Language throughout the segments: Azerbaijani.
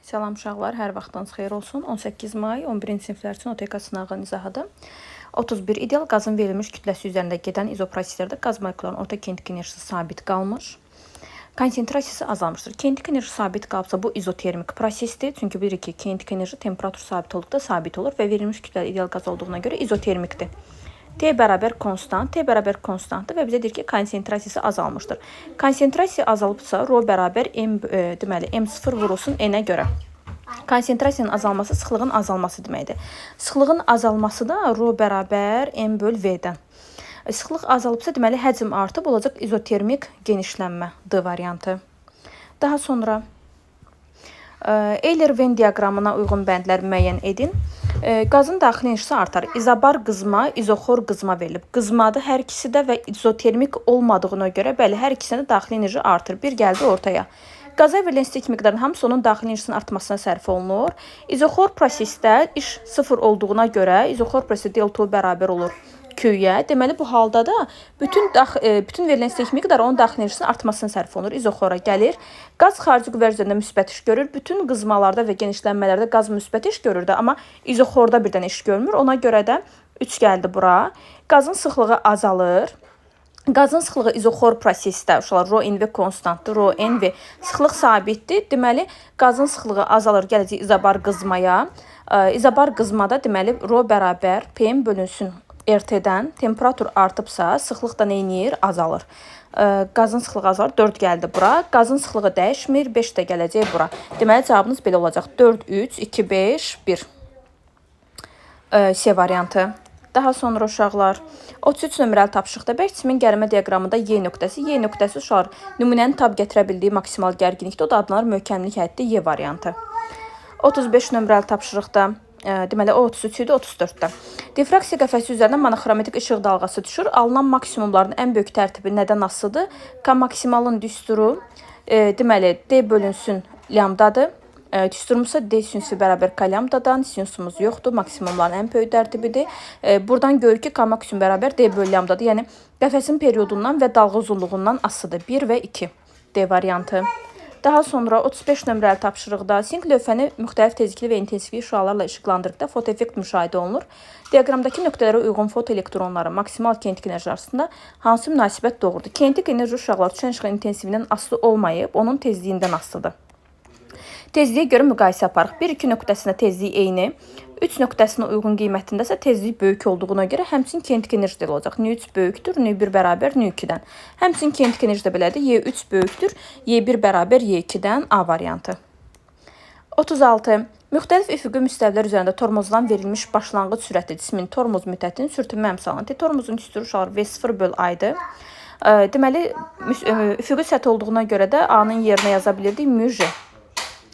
Salam uşaqlar, hər vaxtınız xeyir olsun. 18 may 11-ci siniflər üçün OTK sınağının izahıdır. 31 ideal qazın verilmiş kütləsi üzərində gedən izoproseslərdə qaz moleküllərinin orta kinetik enerjisi sabit qalmış. Konsentrasiyası azalmışdır. Kinetik enerji sabit qalıbsa bu izotermik prosesdir. Çünki bilirik ki, kinetik enerji temperatur sabit olduqda sabit olur və verilmiş kütləli ideal qaz olduğuna görə izotermikdir. T bərabər konstantdır və bizə deyir ki, konsentrasiyası azalmışdır. Konsentrasiya azalıbsa, rho bərabər deməli, M0 vurulsun N-ə görə. Konsentrasiyanın azalması sıxlığın azalması deməkdir. Sıxlığın azalması da rho bərabər M böl V-dən. Sıxlıq azalıbsa, deməli, həcm artıb olacaq izotermik genişlənmə D variantı. Daha sonra Euler-Venn diaqramına uyğun bəndlər müəyyən edin. Qazın daxili enerjisi artar. İzobar qızma, izoxor qızma verilib. Qızmadır hər ikisi də və izotermik olmadığına görə, bəli, hər ikisində daxili enerji artır. Bir gəldi ortaya. Qaza verilən istilik miqdarının hamısı onun daxili enerjisinin artmasına sərf olunur. İzoxor prosesdə iş sıfır olduğuna görə, izoxor prosesdə delta bərabər olur Q-yə. Deməli, bu halda da bütün verilən istilik miqdarı onun daxili enerjisinin artmasına sərf olunur. İzoxora gəlir. Qaz xarici qüvvələr üzərində müsbət iş görür. Bütün qızmalarda və genişlənmələrdə qaz müsbət iş görür də, amma izoxorda birdən iş görmür. Ona görə də 3 gəldi bura. Qazın sıxlığı azalır. Qazın sıxlığı izoxor prosesdə, uşaqlar, rho N V konstantdır, rho N V sıxlıq sabitdir. Deməli, qazın sıxlığı azalır, gələcək izobar qızmaya. İzobar qızmada, deməli, rho bərabər PM bölünsün RT-dən. Temperatur artıbsa, sıxlıq da neynir? Azalır. Qazın sıxlığı azalır, 4 gəldi bura. Qazın sıxlığı dəyişmir, 5 də gələcək bura. Deməli, cavabınız belə olacaq. 4, 3, 2, 5, 1. C variantı. Daha sonra uşaqlar, 33 nömrəli tapşırıqda bərk çimin gəlmə diaqramında Y nöqtəsi. Y nöqtəsi uşaqlar nümunənin tab gətirə bildiyi maksimal gərginlikdə, o da adlanır möhkəmlik həddi Y variantı. 35 nömrəli tapşırıqda, deməli, o 33 idi, 34-də. Difraksiya qəfəsi üzərinə monoxromatik işıq dalğası düşür. Alınan maksimumların ən böyük tərtibi nədən asılıdır? K maksimalın düsturu, deməli, D bölünsün lambdadır. Düsturumuzsa D sinüsü bərabər K lambdadan, sinusumuz yoxdur, maksimumların ən böyük tərtibidir. Buradan görür ki, K maksimum bərabər D böl lambdadır, yəni qəfəsin periodundan və dalğa uzunluğundan asılıdır. 1 və 2 D variantı. Daha sonra 35 nömrəli tapşırıqda sink lövhəni müxtəlif tezlikli və intensivli şüalarla işıqlandırdıqda fotoeffekt müşahidə olunur. Diaqramdakı nöqtələrə uyğun fotoelektronların maksimal kinetik enerji arasında hansı münasibət doğrudur? Kinetik enerji uşaqlar düşən işığın intensivindən asılı olmayıb, onun tezliyindən asılıdır. Tezliyə görə müqayisə aparıq. 1-2 nöqtəsində tezliyi eyni, 3 nöqtəsinə uyğun qiymətindəsə tezliyi böyük olduğuna görə həmçinin kinetik enerji də olacaq. N3 böyükdür, N1 bərabər N2-dən. Həmçinin kinetik enerji də belədir. Y3 böyükdür, Y1 bərabər Y2-dən. A variantı. 36. Müxtəlif üfüqi müstəvilər üzərində tormozdan verilmiş başlanğıc sürətli cismin tormoz müddətinin sürtünmə əmsalını. Tormozun düsturu uşaqlar V0 böl A-dır. Deməli, üfüqi səthi olduğuna görə də A-nın yerinə yaza bilirdik müj.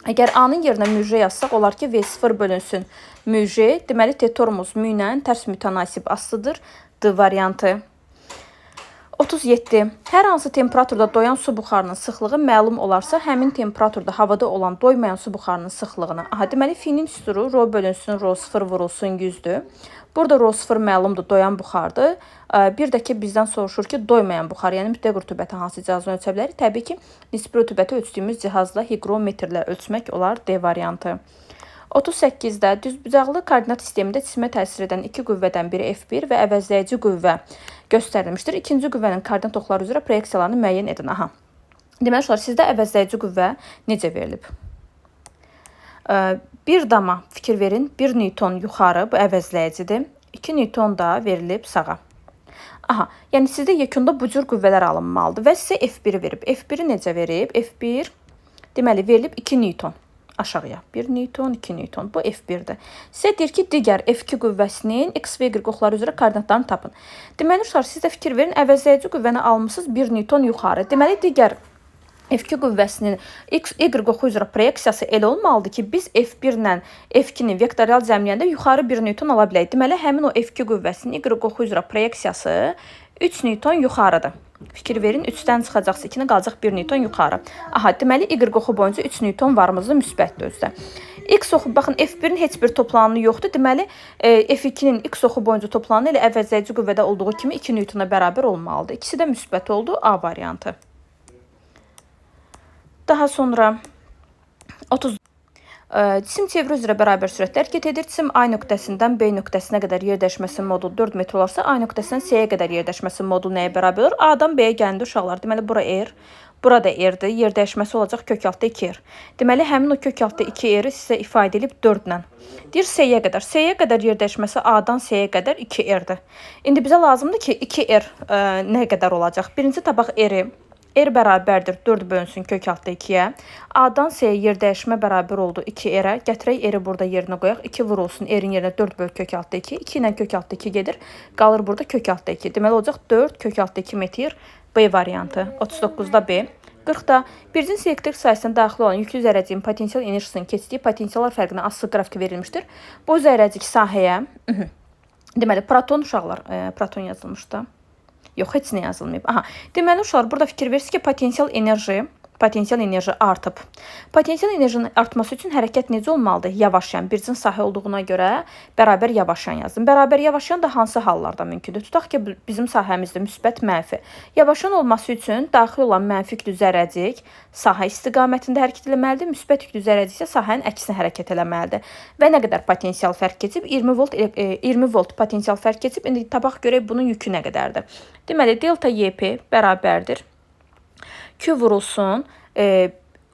Əgər A-nın yerinə müj yazsaq, olar ki, V0 bölünsün müj. Deməli, T tormoz mü ilə tərs mütənasib asılıdır. D variantı. 37. Hər hansı temperaturda doyan su buxarının sıxlığı məlum olarsa, həmin temperaturda havada olan doymayan su buxarının sıxlığını. Deməli, F-nin düsturu rho bölünsün, rho 0 vurulsun 100-dür. Burada rho 0 məlumdur, doyan buxardır. Bir də ki, bizdən soruşur ki, doymayan buxar, yəni mütləq rütubəti hansı cihazla ölçə bilərik? Təbii ki, nisbi rütubəti ölçdüyümüz cihazla hiqrometrlə ölçmək olar. D variantı. 38-də düzbucaqlı koordinat sistemində cismə təsir edən iki qüvvədən biri F1 və əvəzləyici qüvvə göstərilmişdir. İkinci qüvvənin koordinat oxları üzrə proyeksiyalarını müəyyən edin. Deməli, sizdə əvəzləyici qüvvə necə verilib? Bir dama fikir verin, 1 Newton yuxarı, bu əvəzləyicidir. 2 Newton da verilib sağa. Yəni sizdə yekunda bu cür qüvvələr alınmalıdır və sizə F1-i verib. F1-i necə verib? F1, deməli, verilib 2 Newton. Aşağıya. 1 Newton, 2 Newton. Bu F1-dir. Sizə deyir ki, digər F2 qüvvəsinin X və Y oxları üzrə koordinatlarını tapın. Deməli, siz də fikir verin, əvəzləyici qüvvəni almışsınız 1 Newton yuxarı. Deməli, digər F2 qüvvəsinin X, Y oxu üzrə proyeksiyası elə olmalıdır ki, biz F1 ilə F2-ni vektorial cəmləyəndə yuxarı 1 Newton ala bilək. Deməli, həmin o F2 qüvvəsinin Y oxu üzrə proyeksiyası 3 Newton yuxarıdır. Fikir verin, 3-dən çıxacaqsa 2-nə qalacaq 1 Newton yuxarı. Deməli, Y oxu boyunca 3 Newton varımızda müsbətdir özdə. X oxu, baxın, F1-in heç bir toplananı yoxdur. Deməli, F2-nin X oxu boyunca toplananı ilə əvəzləyici qüvvədə olduğu kimi 2 Newtona bərabər olmalıdır. İkisi də müsbət oldu. A variantı. Daha sonra 30 Cisim çeviri üzrə bərabər sürətlə hərəkət edir. Cisim A nöqtəsindən B nöqtəsinə qədər yer dəyişməsinin modulu 4 metr olarsa, A nöqtəsindən C-yə qədər yer dəyişməsinin modulu nəyə bərabər olur? A-dan B-yə gələndə uşaqlar, deməli bura R, burada R-dir. Yer dəyişməsi olacaq kök altı 2R. Deməli, həmin o kök altı 2R-i sizə ifadə edib 4-lə. Deyir C-yə qədər. C-yə qədər yer dəyişməsi A-dan C-yə qədər 2R-dir. İndi bizə lazımdır ki, 2R nə qədər olacaq? Birinci tabaq R-i. R bərabərdir 4 bölünsün kök altı 2-yə. A-dan C-yə yer dəyişmə bərabər oldu 2R-ə. Gətirək R-i burada yerinə qoyaq. 2 vurulsun R-in yerinə 4 böl kök altı 2. 2 ilə kök altı 2 gedir. Qalır burada kök altı 2. Deməli olacaq 4 kök altı 2 metr. B variantı. 39-da B. 40-da birinci elektrik sayəsində daxil olan yüklü zərrəciyin potensial enerjisinin keçdiyi potensiallar fərqinə asılı qrafiki verilmişdir. Bu zərrəcik sahəyə, deməli, proton uşaqlar, proton yazılmışdı. Yox, heç nə yazılmayıb. Aha. Deməli, uşaqlar, burada fikir verirsiniz ki, potensial enerji artıb. Potensial enerjinin artması üçün hərəkət necə olmalıdır? Yavaşlayan, birinci sahə olduğuna görə bərabər yavaşlayan yazdım. Bərabər yavaşlayan da hansı hallarda mümkündür? Tutaq ki, bizim sahəmizdə müsbət mənfi. Yavaşlayan olması üçün daxil olan mənfi yüklü zərrəcik sahə istiqamətində hərəkət etməlidir. Müsbət yüklü zərrəcik isə sahənin əksinə hərəkət etməlidir. Və nə qədər potensial fərq keçib? 20 volt potensial fərq keçib. İndi tabaq görək bunun yükü nə qədərdir? Deməli, delta YP bərabərdir. Q vurulsun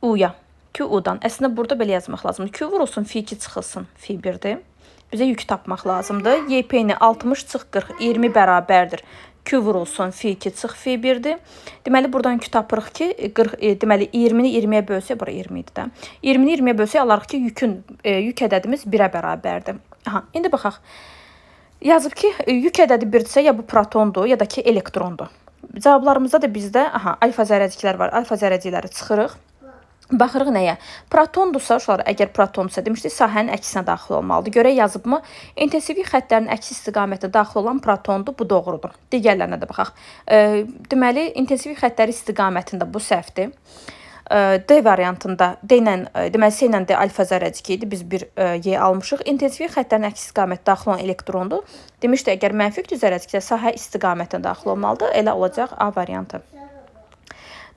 U-ya. Q U-dan. Əslində burada belə yazmaq lazımdır. Q vurulsun F2 çıxılsın F1-dir. Bizə yük tapmaq lazımdır. YP-ni 60 çıx 40, 20 bərabərdir. Q vurulsun F2 çıx F1-dir. Deməli, buradan yük tapırıq ki, 40, deməli, 20-ni 20-yə bölsə, bura 20 idi də. 20-ni 20-yə bölsə, alarıq ki, yük ədədimiz 1-ə bərabərdir. Aha, indi baxaq. Yazıb ki, yük ədədi 1-dirsə, ya bu protondur, ya da ki, elektrondur. Cavablarımızda da bizdə alfa zərrəciklər var. Alfa zərrəcikləri çıxırıq. Baxırıq nəyə? Protondursa, uşaqlar, əgər protondursa, demişdik, sahənin əksinə daxil olmalıdır. Görək yazıbmı? İntensivlik xəttlərinin əksi istiqamətdə daxil olan protondur. Bu doğrudur. Digərlərinə də baxaq. Deməli, intensivlik xəttləri istiqamətində bu səhvdir. D variantında D ilə, deməli C ilə D alfa zərrəciki idi. Biz bir Y almışıq. İntensivlik xəttlərinin əks istiqamətdə daxil olan elektrondur. Demişdi, əgər mənfi yüklü zərrəciksə sahə istiqamətində daxil olmalıdır. Elə olacaq A variantı.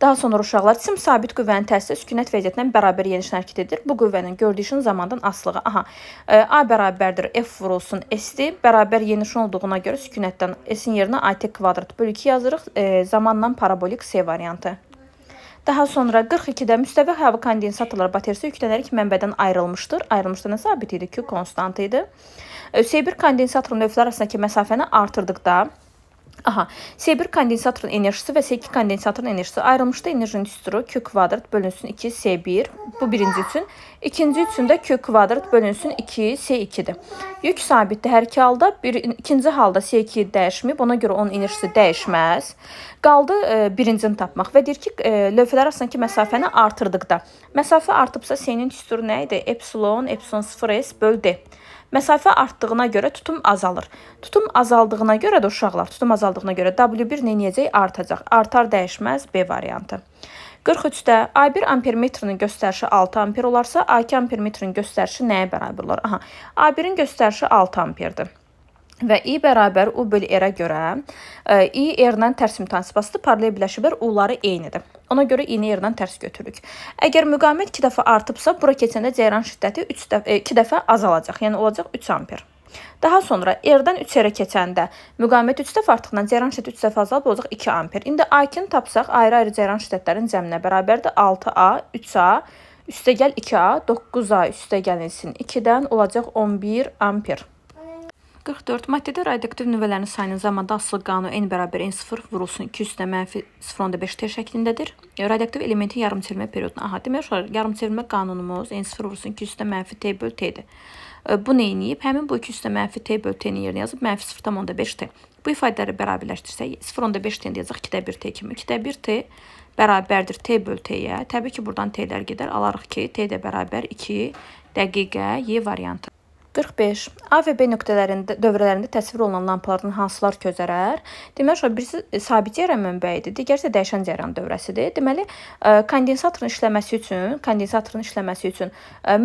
Daha sonra uşaqlar, cisim sabit qüvvənin təsiri sükunət vəziyyətindən bərabər yenişin hərəkət edir. Bu qüvvənin gördüyüşün zamandan asılığı. Aha, A bərabərdir F vurulsun S-dir. Bərabər yenişin olduğuna görə sükunətdən S-in yerinə AT kvadrat bölü 2 yazırıq. Zamanla parabolik C variantı. Daha sonra 42-də müstəvi hava kondensatorları bateriyası yüklənərək mənbədən ayrılmışdır. Ayrılmışda nə sabit idi? Q konstant idi. C1 kondensatorun növləri arasındakı məsafəni artırdıqda, C1 kondensatorun enerjisi və C2 kondensatorun enerjisi ayrılmışda. Enerjinin üstürü Q kvadrat bölünsün 2 C1. Bu birinci üçün. İkinci üçün də Q kvadrat bölünsün 2 C2-dir. Yük sabitdir hər iki halda. İkinci halda C2 dəyişməyib. Ona görə onun enerjisi dəyişməz. Qaldı birincini tapmaq və deyir ki, lövhələr arasındakı məsafəni artırdıqda. Məsafə artıbsa C-nin üstürü nə idi? Epsilon 0S böl D. Məsafə artdığına görə tutum azalır. Tutum azaldığına görə də uşaqlar, W1 neyəcək? Artacaq. Artar dəyişməz B variantı. 43-də A1 ampermetrinin göstərişi 6 amper olarsa, A2 ampermetrinin göstərişi nəyə bərabər olar? Aha, A1-in göstərişi 6 amperdir. Və I bərabər U bölü R-ə görə I R-lə tərs mütənsibəsidir, paralel biləşiblər, U-ları eynidir. Ona görə I-ni R-lə tərs götürürük. Əgər müqavimət 2 dəfə artıbsa, bura keçəndə cəyran şiddəti 2 dəfə azalacaq, yəni olacaq 3 amper. Daha sonra R-dən 3R-ə keçəndə müqavimət 3 dəfə artıqdan cəyran şiddəti 3 dəfə azalıb olacaq 2 amper. İndi A2-ni tapsaq, ayrı-ayrı cəyran şiddətlərin cəminə bərabərdir 6A, 3A, üstəgəl 2A, 9A üstəgəlilsin 2-dən olacaq 11 amper. 44. Maddədə radioaktiv nüvələrin sayının zamanda asılı qanunu n bərabər n0 vurulsun 2 üstə mənfi 0.5 T şəklindədir. Radioaktiv elementin yarımçevrilmə periyoduna. Aha, demək olar, yarımçevrilmə qanunumuz n0 vurulsun 2 üstə mənfi T böl T'dir. Bu nə edib? Həmin bu 2 üstə mənfi T böl T'nin yerinə yazıb mənfi 0.5 T. Bu ifadələri bərabərləşdirsək 0.5 T yazaq 2-də 1 T kimi. 2-də 1 T bərabərdir T böl T'yə. Təbii ki, buradan T'lər gedər. Alarıq ki, T də bərabər 2 dəqiqə Y variantı. 45. A və B nöqtələrində, dövrələrində təsvir olunan lampaların hansılar közərər? Deməli, birisi sabit cəryan mənbəyidir, digəri isə dəyişən cəryan dövrəsidir. Deməli, kondensatorun işləməsi üçün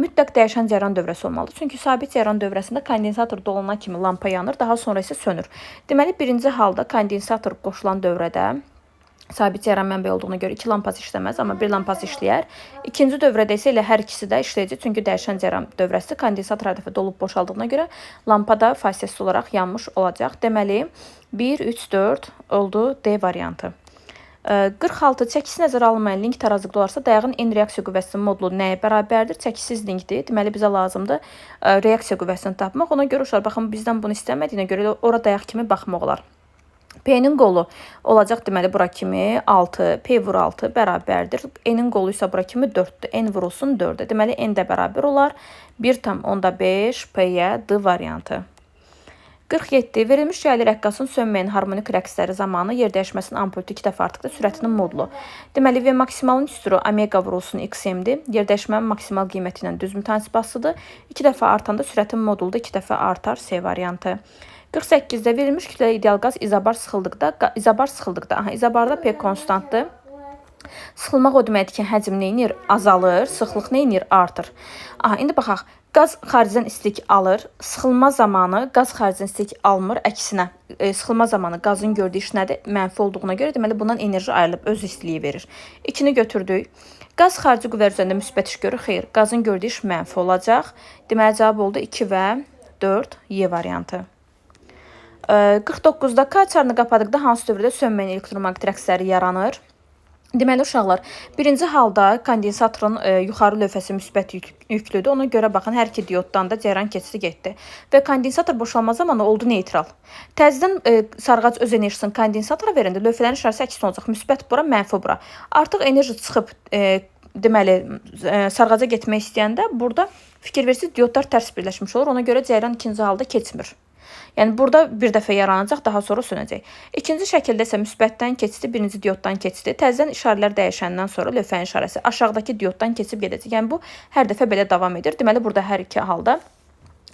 mütləq dəyişən cəryan dövrəsi olmalıdır. Çünki sabit cəryan dövrəsində kondensator dolana kimi lampa yanır, daha sonra isə sönür. Deməli, birinci halda kondensator qoşulan dövrədə sabit cərəm mənbəyi olduğuna görə 2 lampası işləməz, amma 1 lampası işləyər. İkinci dövrədə isə elə hər ikisi də işləyəcək, çünki dəyişən cərəm dövrəsi kondensator hər dəfə dolub boşaldığına görə lampada fasiləsiz olaraq yanmış olacaq. Deməli, 1, 3, 4 oldu D variantı. 46 çəkisi nəzərə alınmayan link tarazlıqda olarsa, dayağın N reaksiya qüvvəsinin modulu nəyə bərabərdir? Çəkisiz linkdir. Deməli, bizə lazımdır reaksiya qüvvəsini tapmaq. Ona görə uşaqlar, baxın, bizdən bunu istəmədiyinə görə ora dayaq kimi baxmaq olar. P-nin qolu olacaq, deməli, bura kimi 6, P vur 6 bərabərdir. N-in qolu isə bura kimi 4-dür. N vurulsun 4-dür. Deməli, N də bərabər olar. 1,5 P-yə D variantı. 47. Verilmiş yaylı rəqqasın sönməyən harmonik rəqsləri zamanı yer dəyişməsinin amplitudu 2 dəfə artıqda sürətinin modulu. Deməli, V maksimalın üstürü omega vurulsun XM-dir. Yer dəyişmənin maksimal qiyməti ilə düz mütənasibasıdır. 2 dəfə artanda sürətin modulu da 2 dəfə artar. C variantı. 48-də verilmiş kütləli ideal qaz izobar sıxıldıqda, izobarda P konstantdır. Sıxılmaq o deməkdir ki, həcm neyinir? Azalır, sıxlıq neyinir? Artır. İndi baxaq. Qaz xaricdən istilik alır. Sıxılma zamanı qaz xaricdən istilik almır. Əksinə, sıxılma zamanı qazın gördüyü iş nədir? Mənfi olduğuna görə deməli bundan enerji ayrılıb öz istiliyi verir. 2-ni götürdük. Qaz xarici qüvvə üzərində müsbət iş görür. Xeyr, qazın gördüyü iş mənfi olacaq. Deməli cavab oldu 2 və 4 Y variantı. 49-da K açarını qapadıqda hansı dövrdə sönməyən elektromaqnit rəqsləri yaranır? Deməli, uşaqlar, birinci halda kondensatorun yuxarı lövhəsi müsbət yüklüdür. Ona görə baxın, hər iki dioddan da cəryan keçidi getdi. Və kondensator boşalma zamanı oldu neytral. Təzədən sarğac öz enerjisini kondensatora verəndə lövhələrin işarəsi əksin olacaq. Müsbət bura, mənfi bura. Artıq enerji çıxıb, deməli, sarğaca getmək istəyəndə burada fikir versiniz, diodlar tərs birləşmiş olur. Ona görə cəryan ikinci halda keçmir. Yəni, burada bir dəfə yaranacaq, daha sonra sönəcək. İkinci şəkildə isə müsbətdən keçidi, birinci dioddan keçidi. Təzədən işarələr dəyişəndən sonra lövhənin işarəsi aşağıdakı dioddan keçib gedəcək. Yəni, bu hər dəfə belə davam edir. Deməli, burada hər iki halda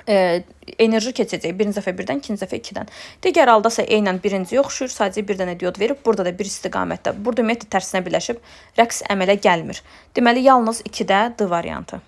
enerji keçəcək. Birinci dəfə 1-dən, ikinci dəfə 2-dən. Digər halda isə eynən birinciyə oxşuyur. Sadəcə bir dənə diod verib, burada da bir istiqamətdə. Burada ümumiyyətlə tərsinə birləşib, rəqs əmələ gəlmir. Deməli, yalnız 2-də D variantı.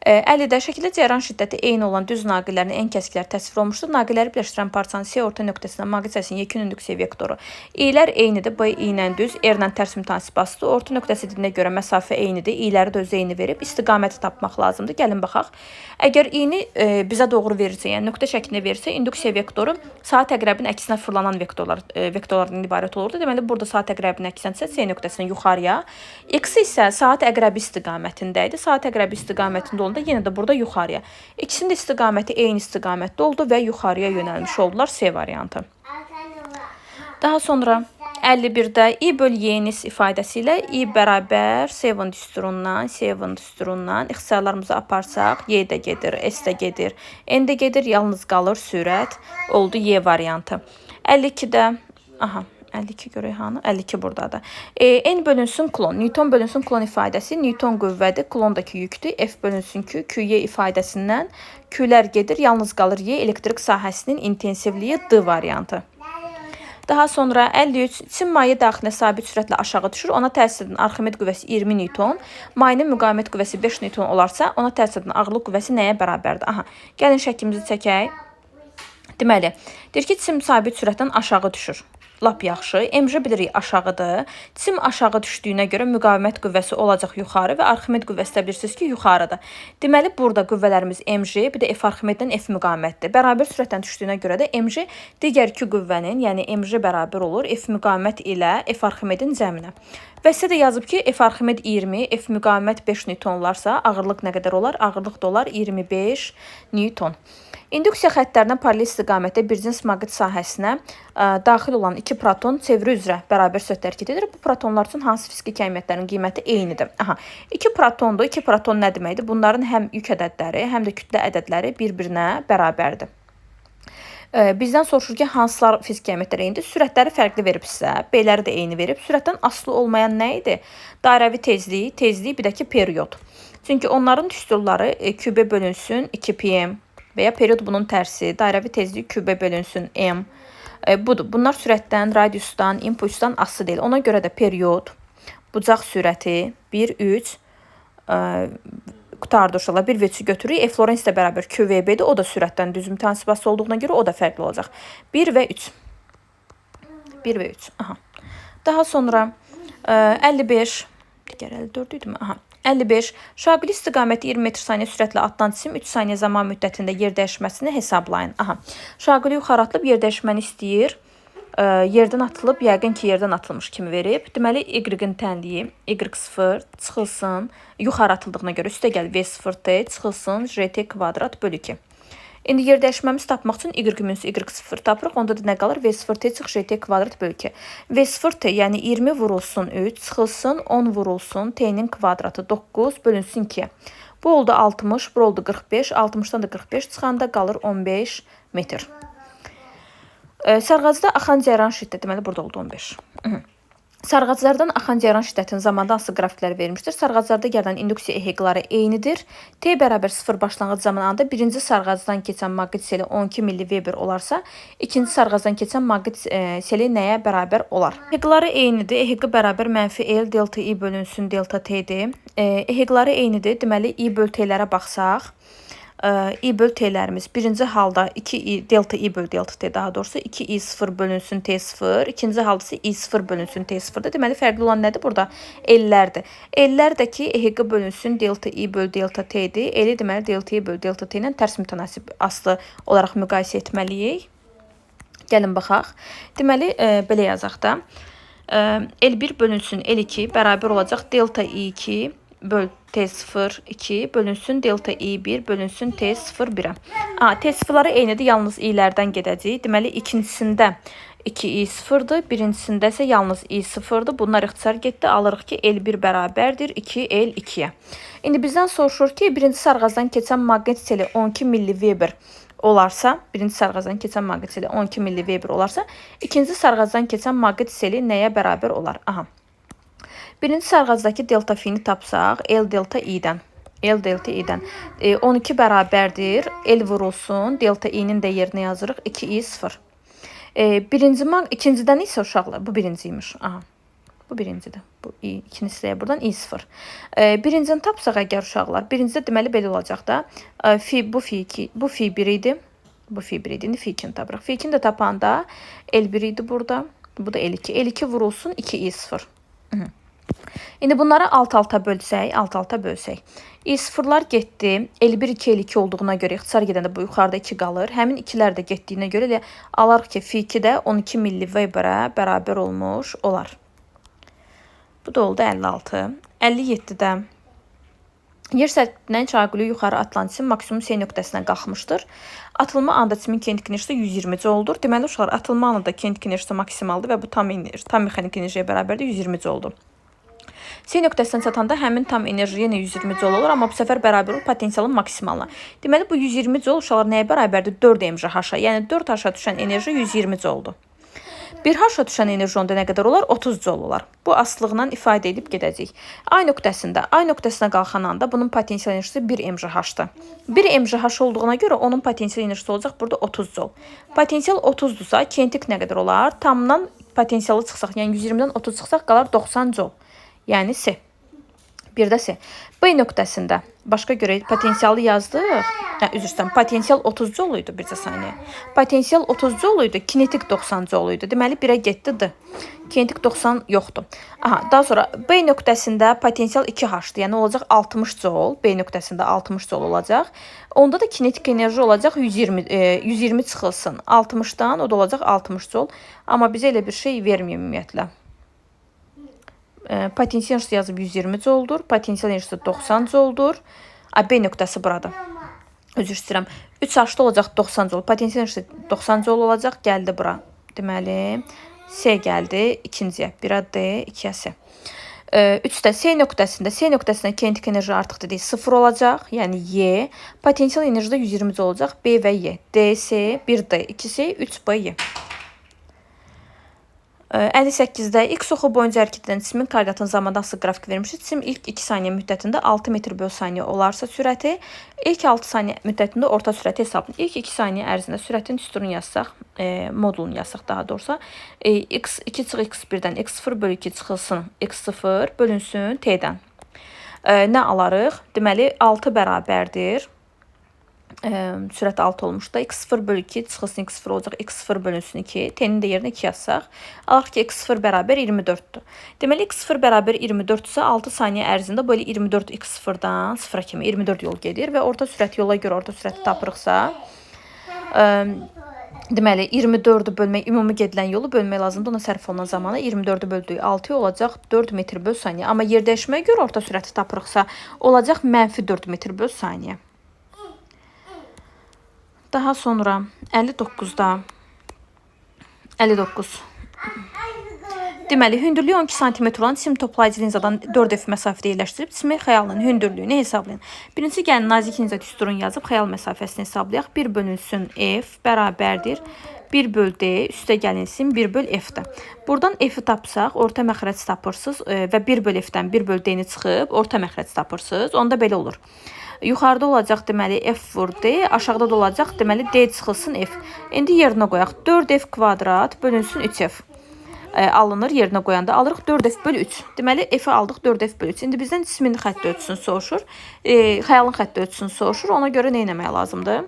50-də şəkildə cəryan şiddəti eyni olan düz naqillərin ən kəsikləri təsvir olunmuşdur. Naqilləri birləşdirən parçanın C orta nöqtəsindən maqnit yekun indüksiya vektoru. İlər eynidir. B ilə düz, R-lə tərs mütənasibasıdır. Orta nöqtəsi dediyinə görə məsafə eynidir. İləri də öz eyni verib istiqaməti tapmaq lazımdır. Gəlin baxaq. Əgər i-ni bizə doğru verirsə, yəni nöqtə şəklində verirsə, indüksiya vektoru saat əqrəbinin əksinə fırlanan vektorlardan ibarət olurdu. Deməli, burada saat əqrəbinin əksinə C nöqtəsindən yuxarıya, X isə saat əqrəbi istiqamətində idi. Saat əqrəbi istiqamətində olanda yenə də burada yuxarıya. İkisinin də istiqaməti eyni istiqamətdə oldu və yuxarıya yönəlmiş oldular. C variantı. Daha sonra 51-də I böl Y-nis ifadəsi ilə I bərabər C-ın düsturundan, C-ın düsturundan ixtisarlarımızı aparsaq, Y də gedir, S də gedir, N də gedir, yalnız qalır sürət, oldu Y variantı. 52-də, 52 görək hanı? 52 buradadır. N bölünsün klon, Newton bölünsün klon ifadəsi, Newton qüvvədir, klondakı yüktür, F bölünsün Q, QY ifadəsindən Q'lər gedir, yalnız qalır Y, elektrik sahəsinin intensivliyi D variantı. Daha sonra 53, çim maye daxilinə sabit sürətlə aşağı düşür. Ona təsir edən Arximed qüvvəsi 20 Newton, mayenin müqavimət qüvvəsi 5 Newton olarsa, ona təsir edən ağırlıq qüvvəsi nəyə bərabərdir? Gəlin şəklimizi çəkək. Deməli, deyir ki, çim sabit sürətdən aşağı düşür. Lap yaxşı. MJ bilirik aşağıdır. Çim aşağı düşdüyünə görə müqavimət qüvvəsi olacaq yuxarı və Arximed qüvvəsi də bilirsiniz ki, yuxarıdır. Deməli, burada qüvvələrimiz MJ, bir də F Arximeddən F müqavimətdir. Bərabər sürətdən düşdüyünə görə də MJ digər iki qüvvənin, yəni MJ bərabər olur F müqavimət ilə F Arximedin cəminə. Və sizə də yazıb ki, F Arximed 20, F müqavimət 5 Newton olarsa, ağırlıq nə qədər olar? Ağırlıq da olar 25 Newton. İnduksiya xəttlərindən paralel istiqamətdə bir cins maqnit sahəsinə daxil olan iki proton çevri üzrə bərabər sürətlə hərəkət edir. Bu protonlar üçün hansı fiziki kəmiyyətlərin qiyməti eynidir? İki protondur. İki proton nə deməkdir? Bunların həm yük ədədləri, həm də kütlə ədədləri bir-birinə bərabərdir. Bizdən soruşur ki, hansılar fiziki əməliyyətlər eynidir? Sürətləri fərqli verib sizə, B-ləri də eyni verib. Sürətdən asılı olmayan nə idi? Dairəvi tezliyi, bir də ki, period. Çünki onların düsturları QB bölünsün 2pm və ya period bunun tərsi, dairəvi tezliyi QB bölünsün m. Budur. Bunlar sürətdən, radiusdan, impulsdan asılı deyil. Ona görə də period, bucaq sürəti 1,3 qutardı uşaqlar. 1,3-ü götürürük. F Lorentz də bərabər QVB-dir. O da sürətdən düz mütənasibətli olduğuna görə o da fərqli olacaq. 1 və 3. 1 və 3. Daha sonra 55, digər 54 idi mi? Aha. 55. Şaquli istiqaməti 20 metr saniyə sürətlə atlan cisim 3 saniyə zaman müddətində yer dəyişməsini hesablayın. Aha. Şaquli yuxarı atılıb yer dəyişməni istəyir. Yerdən atılıb, yəqin ki, yerdən atılmış kimi verib. Deməli, y-in tənliyi y0 çıxılsın, yuxarı atıldığına görə üstə gəl v0t çıxılsın rt kvadrat bölü 2. İndi yer dəyişməmizi tapmaq üçün y-y0 tapırıq. Onda da nə qalır? v0t çıx rt kvadrat bölü 2. v0t, yəni 20 vurulsun 3, çıxılsın 10 vurulsun t-nin kvadratı 9 bölünsün 2. Bu oldu 60, bu oldu 45. 60-dan da 45 çıxanda qalır 15 metr. Sarğacda axan cəryan şiddəti, deməli burada oldu 15. Sarğaclardan axan cəryan şiddətinin zamanda hansı qrafiklər verilmişdir? Sarğaclarda yaranan induksiya ehqları eynidir. T bərabər 0 başlanğıc zamanında birinci sarğacdan keçən maqnit seli 12 mV olarsa, ikinci sarğacdan keçən maqnit seli nəyə bərabər olar? Ehqları eynidir. Ehqi bərabər -L delta I bölünsün delta T'dir. Ehqları eynidir. Deməli, I böl T'lərə baxsaq, I böl T'lərimiz birinci halda 2i delta I böl delta T, daha doğrusu 2i0 bölünsün T0, ikinci halda ise i0 bölünsün T0'da. Deməli, fərqli olan nədir burada? L'lərdir. L'lərdəki ehqi bölünsün delta I böl delta T'dir. L'yi deməli delta I böl delta T ilə tərs mütənasib aslı olaraq müqayisə etməliyik. Gəlin baxaq. Deməli, belə yazaq da. L1 bölünsün L2 bərabər olacaq delta I2 böl T0 2 bölünsün delta I1 bölünsün T0 1'ə. T0'ları eynidir, yalnız i'lərdən gedəcəyik. Deməli, ikincisində 2i0'dır, birincisində isə yalnız i0'dır. Bunlar ixtisar getdi. Alırıq ki, L1 bərabərdir 2L2'yə. İndi bizdən soruşur ki, birinci sarğacdan keçən maqnit seli 12 mV olarsa, birinci sarğacdan keçən maqnit seli 12 mV olarsa, ikinci sarğacdan keçən maqnit seli nəyə bərabər olar? Aha. Birinci sarğacdakı delta fini tapsaq, L delta I-dən. 12 bərabərdir. L vurulsun. Delta I-nin də yerinə yazırıq. 2i0. İkincidən isə uşaqlar. Bu birinciymiş. Aha. Bu birincidir. Bu ikincisi də buradan i0. Birincini tapsaq əgər uşaqlar. Birincidə deməli belə olacaq da. Bu fi 1 idi. Bu fi 1 idi. İndi fi 2-ni tapırıq. Fi 2-ni də tapanda L1 idi burada. Bu da L2. L2 vurulsun 2i0. İndi bunları alt-alta bölsək, i0'lar getdi, L1 2 L2 olduğuna görə ixtisar gedəndə bu yuxarıda 2 qalır. Həmin 2-lər də getdiyinə görə elə alarıq ki, fi2 də 12 mV bərabər olmuş olar. Bu da oldu 56. 57-də yer səthindən çaquli yuxarı atılan cisim maksimum S nöqtəsinə qalxmışdır. Atılma anda cisimin kinetik enerjisi 120 Joule-dur. Deməli, uşaqlar, atılma anında kinetik enerjisi maksimaldır və bu tam mexanik enerjiyə bərabərdir 120 Joule-dur. S nöqtəsinə çatanda həmin tam enerji yenə 120 Joule olur, amma bu səfər bərabər olur potensialın maksimalına. Deməli, bu 120 Joule uşaqlar nəyə bərabərdir? 4 mJh-a. Yəni 4 H-a düşən enerji 120 Joule-dur. 1 H-a düşən enerji onda nə qədər olar? 30 Joule olar. Bu asılılıqla ifadə edib gedəcək. A nöqtəsinə qalxan anda bunun potensial enerjisi 1 mJh-dır. 1 mJh olduğuna görə onun potensial enerjisi olacaq burada 30 Joule. Potensial 30-dursa, kinetik nə qədər olar? Tamdan potensialı çıxsaq, yəni 120-dən 30 çıxsaq qalar 90 Joule. Yəni S. Bir də S. B nöqtəsində başqa görə potensialı yazdıq. Üzr istəyirəm. Potensial 30 Joule idi bircə saniyə. Potensial 30 Joule idi, kinetik 90 Joule idi. Deməli 1-ə getdi D. Kinetik 90 yoxdur. Daha sonra B nöqtəsində potensial 2H-dır. Yəni olacaq 60 Joule. B nöqtəsində 60 Joule olacaq. Onda da kinetik enerji olacaq 120 çıxılsın. 60-dan o da olacaq 60 Joule. Amma bizə elə bir şey verməyib ümumiyyətlə. Potensial enerjisi yazıb 120 Joule-dur. Potensial enerjisi 90 Joule-dur. B nöqtəsi burada. Üzr istəyirəm. 3H-da olacaq 90 Joule. Potensial enerjisi 90 Joule olacaq. Gəldi bura. Deməli, S gəldi ikinciyə. 1-ə D, 2-yə S. 3-də S nöqtəsində kinetik enerji artıq dedik 0 olacaq. Yəni Y. Potensial enerji də 120 Joule olacaq. B və Y. DS, 1D, 2S, 3B, Y. 58-də X oxu boyunca hərəkət edən cismin koordinatının zamanda hansı qrafik vermişdir? Cisim ilk 2 saniyə müddətində 6 metr böl saniyə olarsa sürəti, ilk 6 saniyə müddətində orta sürəti hesablanır. İlk 2 saniyə ərzində sürətin düsturunu yazsaq, modulunu yazsaq daha doğrusu, x2 çıx x1-dən x0 bölü 2 çıxılsın x0 bölünsün t-dən. Nə alarıq? Deməli, 6 bərabərdir. sürət 6 olmuşdu. X0 bölü 2 çıxılsın X0 olacaq. X0 bölünsün 2. T'nin də yerinə 2 yazsaq. Alaq ki, X0 bərabər 24-dür. Deməli, X0 bərabər 24-dürsə 6 saniyə ərzində böyle 24 X0-dan 0-a kimi 24 yol gedir və orta sürət yola görə orta sürəti tapırıqsa, deməli 24-ü bölmək, ümumi gedilən yolu bölmək lazımdır. Ona sərf olunan zamana 24-ü böldük 6 olacaq 4 metr böl saniyə. Amma yer dəyişməyə görə orta sürəti tapırıqsa olacaq -4 metr böl saniyə. Daha sonra 59'da 59. Deməli, hündürlüyü 12 cm olan cisim toplayıcı linzadan 4F məsafədə yerləşdirib cismin xəyalının hündürlüyünü hesablayın. Birincisi, gəlin nazik linza düsturunu yazıb xəyal məsafəsini hesablayaq. 1 bölünsün F bərabərdir 1 böl D üstə gəlinsin 1 böl F-də. Buradan F-i tapsaq, orta məxrəc tapırsınız və 1 böl F-dən 1 böl D-ni çıxıb orta məxrəc tapırsınız. Onda belə olur. Yuxarıda olacaq deməli F vur D, aşağıda da olacaq deməli D çıxılsın F. İndi yerinə qoyaq 4F kvadrat bölünsün 3F. Alınır, yerinə qoyanda alırıq 4F bölü 3. Deməli F-i aldıq 4F bölü 3. İndi bizdən cismin xətti ölçüsünü soruşur. Xəyalın xətti ölçüsünü soruşur. Ona görə nə etmək lazımdır?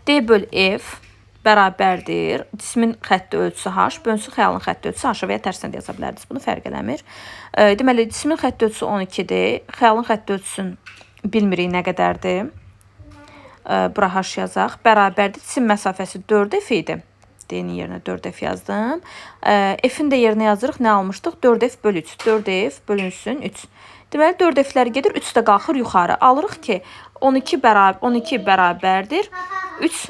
D böl F bərabərdir. Cismin xətti ölçüsü H bölünsün xəyalın xətti ölçüsü H və ya tərsinə də yaza bilərdiniz. Bunu fərq eləmir. Deməli cismin xətti ölçüsü 12-dir. Xəyalın xətti ölçüsünü bilmirik nə qədərdir. Bura H yazaq. Bərabərdir. Cisim məsafəsi 4F idi. D-nin yerinə 4F yazdım. F-in də yerinə yazırıq. Nə almışdıq? 4F bölü 3. 4F bölünsün 3. Deməli 4F-lər gedir. 3 də qalxır yuxarı. Alırıq ki 12 bərabərdir 3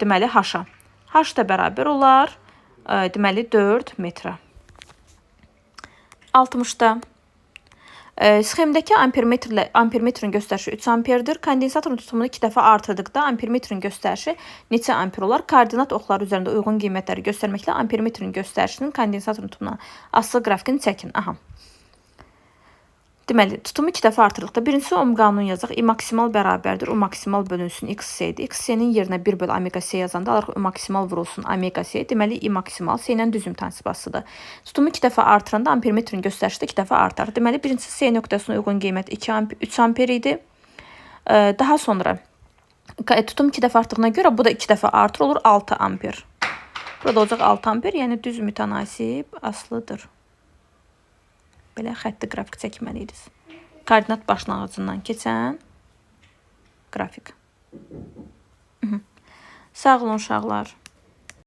deməli H-a. H da bərabər olar deməli 4 metrə. 60-da sxemdəki ampermetrin göstərişi 3 amperdir. Kondensatorun tutumunu 2 dəfə artırdıqda ampermetrin göstərişi neçə amper olar? Koordinat oxları üzərində uyğun qiymətləri göstərməklə ampermetrin göstərişinin kondensatorun tutumuna asılı qrafikini çəkin. Aha. Deməli, tutumu 2 dəfə artırdıqda birincisi Ohm qanunu yazaq. I maksimal bərabərdir. U maksimal bölünsün XC-dir. XC-nin yerinə 1 böl omega C yazanda alırıq U maksimal vurulsun omega C. Deməli, I maksimal C ilə düz mütənsibasıdır. Tutumu 2 dəfə artıranda ampermetrin göstərişi də 2 dəfə artar. Deməli, birincisi C nöqtəsinə uyğun qiymət 3 amper idi. Daha sonra tutum 2 dəfə artdığına görə bu da 2 dəfə artır olur 6 amper. Burada olacaq 6 amper, yəni düz mütənasib aslıdır. Belə xətti qrafik çəkməliyiz. Koordinat başlanğıcından keçən qrafik. Sağ olun uşaqlar.